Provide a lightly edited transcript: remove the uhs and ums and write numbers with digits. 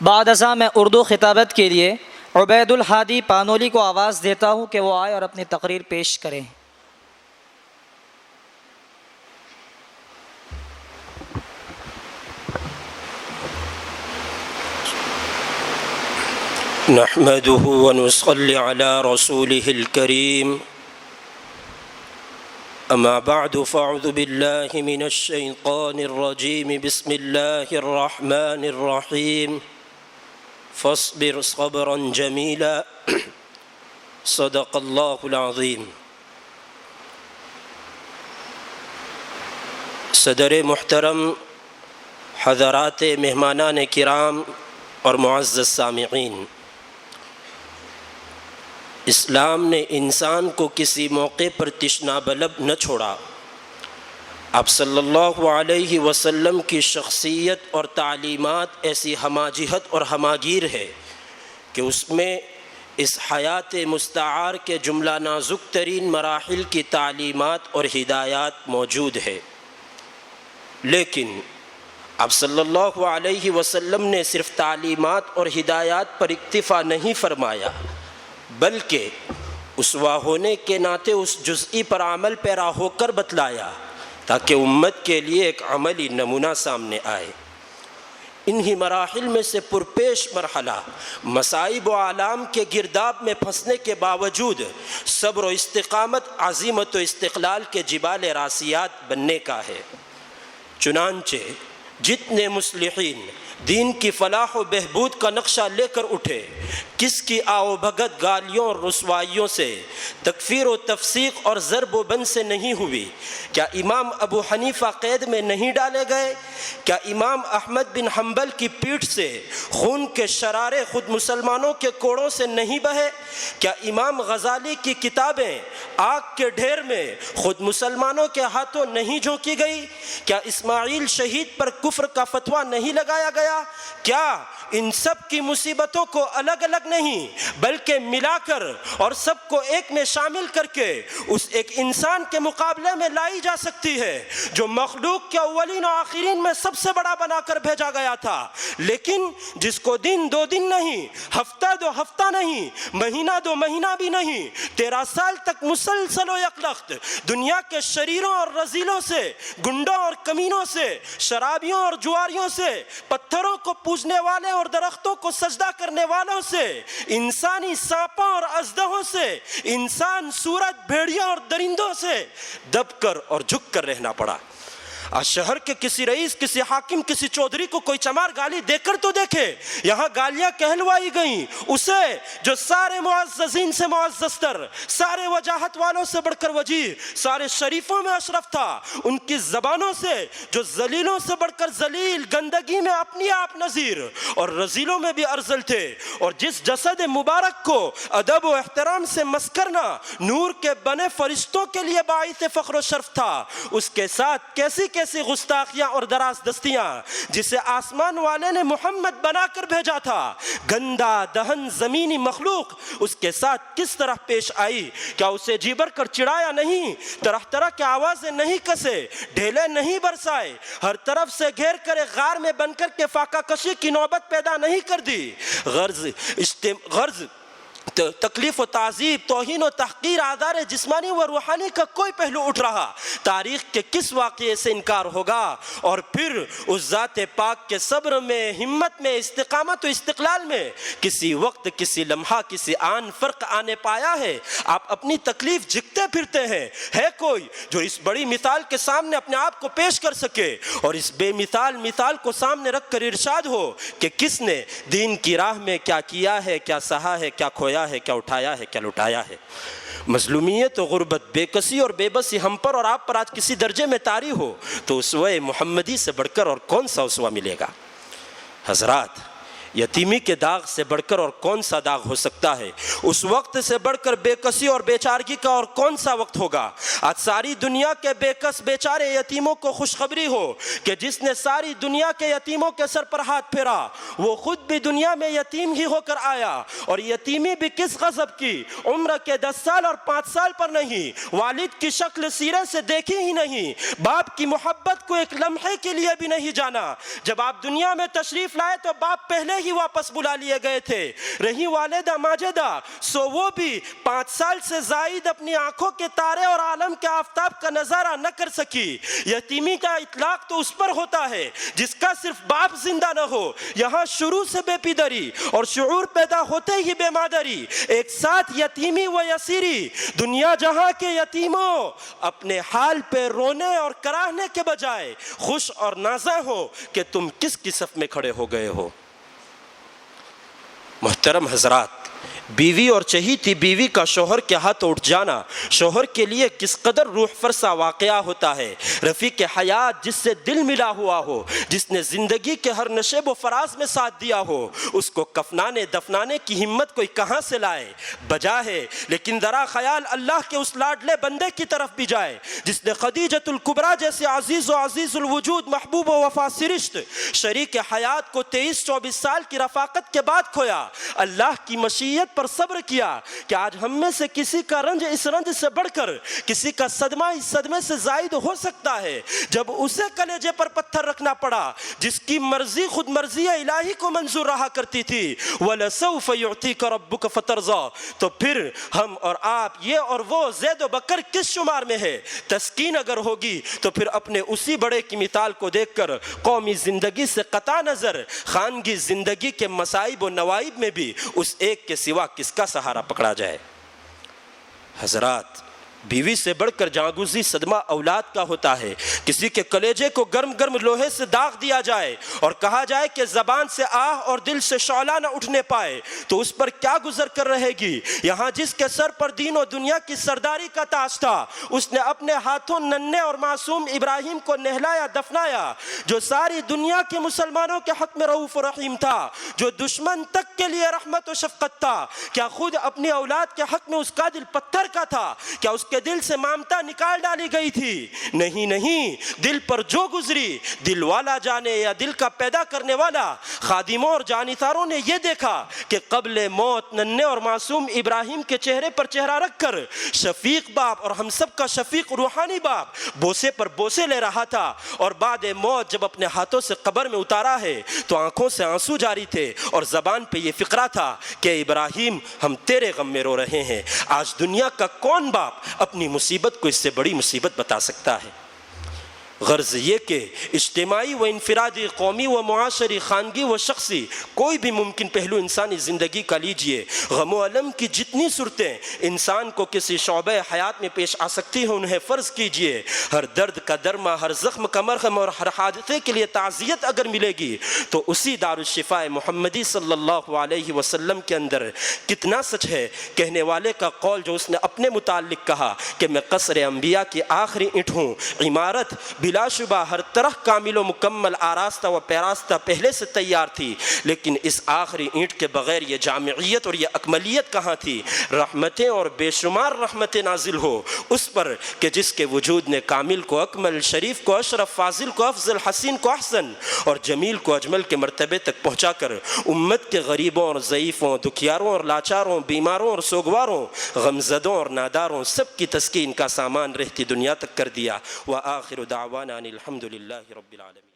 بعد ازاں میں اردو خطابت کے لیے عبید الحادی پانولی کو آواز دیتا ہوں کہ وہ آئے اور اپنی تقریر پیش کریں۔ نحمده ونصلي على رسوله الكريم أما بعد فأعوذ بالله من الشيطان الرجيم بسم الله الرحمن الرحيم فاصبر صبرا جميلا صدق الله العظيم۔ صدر محترم، حضرات مہمانان کرام اور معزز سامعین، اسلام نے انسان کو کسی موقع پر تشنا بلب نہ چھوڑا۔ آپ صلی اللہ علیہ وسلم کی شخصیت اور تعلیمات ایسی ہمہ جہت اور ہمہ گیر ہے کہ اس میں اس حیات مستعار کے جملہ نازک ترین مراحل کی تعلیمات اور ہدایات موجود ہے، لیکن آپ صلی اللہ علیہ وسلم نے صرف تعلیمات اور ہدایات پر اکتفا نہیں فرمایا، بلکہ اسوہ ہونے کے ناطے اس جزئی پر عمل پیرا ہو کر بتلایا تاکہ امت کے لیے ایک عملی نمونہ سامنے آئے۔ انہی مراحل میں سے پرپیش مرحلہ مصائب و آلام کے گرداب میں پھنسنے کے باوجود صبر و استقامت، عزیمت و استقلال کے جبال راسیات بننے کا ہے۔ چنانچہ جتنے مصلحین دین کی فلاح و بہبود کا نقشہ لے کر اٹھے، کس کی آؤ بھگت گالیوں اور رسوائیوں سے، تکفیر و تفسیق اور ضرب و بند سے نہیں ہوئی؟ کیا امام ابو حنیفہ قید میں نہیں ڈالے گئے؟ کیا امام احمد بن حنبل کی پیٹھ سے خون کے شرارے خود مسلمانوں کے کوڑوں سے نہیں بہے؟ کیا امام غزالی کی کتابیں آگ کے ڈھیر میں خود مسلمانوں کے ہاتھوں نہیں جھونکی گئی؟ کیا اسماعیل شہید پر کفر کا فتویٰ نہیں لگایا گیا؟ کیا ان سب کی مصیبتوں کو الگ الگ نہیں بلکہ ملا کر اور سب کو ایک میں شامل کر کے اس ایک انسان کے مقابلے میں لائی جا سکتی ہے جو مخلوق کے اولین و آخرین میں سب سے بڑا بنا کر بھیجا گیا تھا، لیکن جس کو دن دو دن نہیں، ہفتہ دو ہفتہ نہیں، مہینہ دو مہینہ بھی نہیں، 13 سال تک مسلسل و یکلخت دنیا کے شریروں اور رذیلوں سے، گنڈوں اور کمینوں سے، شرابیوں اور جواریوں سے، پتھروں کو پوجنے والے اور درختوں کو سجدہ کرنے والوں سے، انسانی سانپوں اور اژدہوں سے، انسان سورج بھیڑیوں اور درندوں سے دب کر اور جھک کر رہنا پڑا۔ آج شہر کے کسی رئیس، کسی حاکم، کسی چودھری کو کوئی چمار گالی دے کر تو دیکھے، یہاں گالیاں کہلوائی گئیں اسے جو سارے معززین سے معزز تر، سارے وجاہت والوں سے بڑھ کر وجیہ، سارے شریفوں میں اشرف تھا، ان کی زبانوں سے جو ذلیلوں سے بڑھ کر ذلیل، گندگی میں اپنی آپ نظیر اور رذیلوں میں بھی ارذل تھے، اور جس جسد مبارک کو ادب و احترام سے مس کرنا نور کے بنے فرشتوں کے لیے باعث فخر و شرف تھا، اس کے ساتھ کیسی گستاخیاں اور دراز دستیاں، جسے آسمان والے نے محمد بنا کر بھیجا تھا، گندا دہن زمینی مخلوق اس کے ساتھ کس طرح پیش آئی؟ کیا اسے جی بھر کر چڑھایا نہیں؟ طرح طرح کے آوازیں نہیں کسے، ڈھیلے نہیں برسائے، ہر طرف سے گھیر کر ایک غار میں بن کر کے فاقہ کشی کی نوبت پیدا نہیں کر دی؟ غرض تکلیف و تعذیب، توہین و تحقیر آزار جسمانی و روحانی کا کوئی پہلو اٹھ رہا، تاریخ کے کس واقعے سے انکار ہوگا؟ اور پھر اس ذات پاک کے صبر میں، ہمت میں، استقامت و استقلال میں کسی وقت، کسی لمحہ، کسی آن فرق آنے پایا ہے؟ آپ اپنی تکلیف جھکتے پھرتے ہیں، ہے کوئی جو اس بڑی مثال کے سامنے اپنے آپ کو پیش کر سکے اور اس بے مثال کو سامنے رکھ کر ارشاد ہو کہ کس نے دین کی راہ میں کیا کیا ہے، کیا سہا ہے، کیا کھویا ہے، کیا اٹھایا ہے، کیا لٹایا ہے؟ مظلومیت و غربت، بے کسی اور بے بسی ہم پر اور آپ پر آج کسی درجے میں طاری ہو تو اسوہ محمدی سے بڑھ کر اور کون سا اسوہ ملے گا؟ حضرات، یتیمی کے داغ سے بڑھ کر اور کون سا داغ ہو سکتا ہے؟ اس وقت سے بڑھ کر بے کسی اور بے چارگی کا اور کون سا وقت ہوگا؟ آج ساری دنیا کے بے کس بے چارے یتیموں کو خوشخبری ہو کہ جس نے ساری دنیا کے یتیموں کے سر پر ہاتھ پھیرا وہ خود بھی دنیا میں یتیم ہی ہو کر آیا، اور یتیمی بھی کس غضب کی، عمر کے 10 سال اور 5 سال پر نہیں، والد کی شکل سیرے سے دیکھی ہی نہیں، باپ کی محبت کو ایک لمحے کے لیے بھی نہیں جانا۔ جب آپ دنیا میں تشریف لائے تو باپ پہلے ہی واپس بلا لیے گئے تھے. رہی والدہ ماجدہ سو وہ بھی 5 سال سے زائد اپنی آنکھوں کے تارے اور عالم کے آفتاب کا نظارہ نہ کر سکی. یتیمی کا اطلاق تو اس پر ہوتا ہے جس کا صرف باپ زندہ نہ ہو. یہاں شروع سے بے پدری اور شعور پیدا ہوتے ہی بے مادری، ایک ساتھ یتیمی و یسیری. دنیا جہاں کے یتیموں اپنے حال پہ رونے اور کراہنے کے بجائے خوش اور نازاں ہو کہ تم کس کی صف میں کھڑے ہو گئے ہو. محترم حضرات، بیوی اور چہیتی بیوی کا شوہر کے ہاتھ اٹھ جانا شوہر کے لیے کس قدر روح فرسا واقعہ ہوتا ہے. رفیق حیات جس سے دل ملا ہوا ہو، جس نے زندگی کے ہر نشیب و فراز میں ساتھ دیا ہو، اس کو کفنانے دفنانے کی ہمت کوئی کہاں سے لائے. بجا ہے لیکن ذرا خیال اللہ کے اس لاڈلے بندے کی طرف بھی جائے جس نے خدیجۃ الکبریٰ جیسے عزیز و عزیز الوجود محبوب و وفا سرشت شریک حیات کو 23-24 سال کی رفاقت کے بعد کھویا. اللہ کی مشیت پر صبر کیا کہ آج ہم میں سے کسی کا رنج اس رنج سے بڑھ کر، کسی کا صدمہ اس صدمے سے زائد ہو سکتا ہے جب اسے کلیجے پر پتھر رکھنا پڑا جس کی مرضی خود مرضی الہی کو منظور رہا کرتی تھی. وَلَسَوْفَ يُعْتِيكَ رَبُّكَ فَتَرْضَىٰ. تو پھر ہم اور آپ، یہ اور وہ، زید و بکر کس شمار میں ہے؟ تسکین اگر ہوگی تو پھر اپنے اسی بڑے کی مثال کو دیکھ کر قومی زندگی سے قطع نظر خانگی زندگی کے مصائب و نوائب میں بھی اس ایک کے سوا کس کا سہارا پکڑا جائے. حضرات، بیوی سے بڑھ کر جاگوزی صدمہ اولاد کا ہوتا ہے. کسی کے کلیجے کو گرم گرم لوہے سے داغ دیا جائے اور کہا جائے کہ زبان سے آہ اور دل سے شعلہ نہ اٹھنے پائے تو اس پر کیا گزر کر رہے گی. یہاں جس کے سر پر دین و دنیا کی سرداری کا تاج تھا، اس نے اپنے ہاتھوں ننھے اور معصوم ابراہیم کو نہلایا دفنایا، جو ساری دنیا کے مسلمانوں کے حق میں رؤوف و رحیم تھا، جو دشمن تک کے لیے رحمت و شفقت تھا. کیا خود اپنی اولاد کے حق میں اس کا دل پتھر کا تھا؟ کیا اس کے دل سے مامتا نکال ڈالی گئی تھی؟ نہیں نہیں، دل پر جو گزری دل والا جانے یا دل کا پیدا کرنے والا. خادموں اور جانثاروں نے یہ دیکھا کہ قبل موت ننھے اور معصوم ابراہیم کے چہرے پر چہرہ رکھ کر شفیق باپ اور ہم سب کا شفیق روحانی باپ بوسے پر بوسے لے رہا تھا، اور بعد موت جب اپنے ہاتھوں سے قبر میں اتارا ہے تو آنکھوں سے آنسو جاری تھے اور زبان پہ یہ فقرہ تھا کہ ابراہیم ہم تیرے غم میں رو رہے ہیں. آج دنیا کا کون باپ اپنی مصیبت کو اس سے بڑی مصیبت بتا سکتا ہے؟ غرض یہ کہ اجتماعی و انفرادی، قومی و معاشری، خانگی و شخصی کوئی بھی ممکن پہلو انسانی زندگی کا لیجئے، غم و الم کی جتنی صورتیں انسان کو کسی شعبہ حیات میں پیش آ سکتی ہیں انہیں فرض کیجئے. ہر درد کا درما، ہر زخم کا مرہم اور ہر حادثے کے لیے تعزیت اگر ملے گی تو اسی دارالشفاء محمدی صلی اللہ علیہ وسلم کے اندر کتنا سچ ہے. کہنے والے کا قول جو اس نے اپنے متعلق کہا کہ میں قصر انبیاء کی آخری اینٹ ہوں، عمارت بلا شبہ ہر طرح کامل و مکمل آراستہ و پیراستہ پہلے سے تیار تھی، لیکن اس آخری اینٹ کے بغیر یہ جامعیت اور یہ اکملیت کہاں تھی؟ رحمتیں اور بے شمار رحمتیں نازل ہو اس پر کہ جس کے وجود نے کامل کو اکمل، شریف کو اشرف، فاضل کو افضل، حسین کو احسن اور جمیل کو اجمل کے مرتبے تک پہنچا کر امت کے غریبوں اور ضعیفوں، دکھیاروں اور لاچاروں، بیماروں اور سوگواروں، غمزدوں اور ناداروں سب کی تسکین کا سامان رہتی دنیا تک کر دیا. وآخر دعوانا الحمد للہ رب العالمین.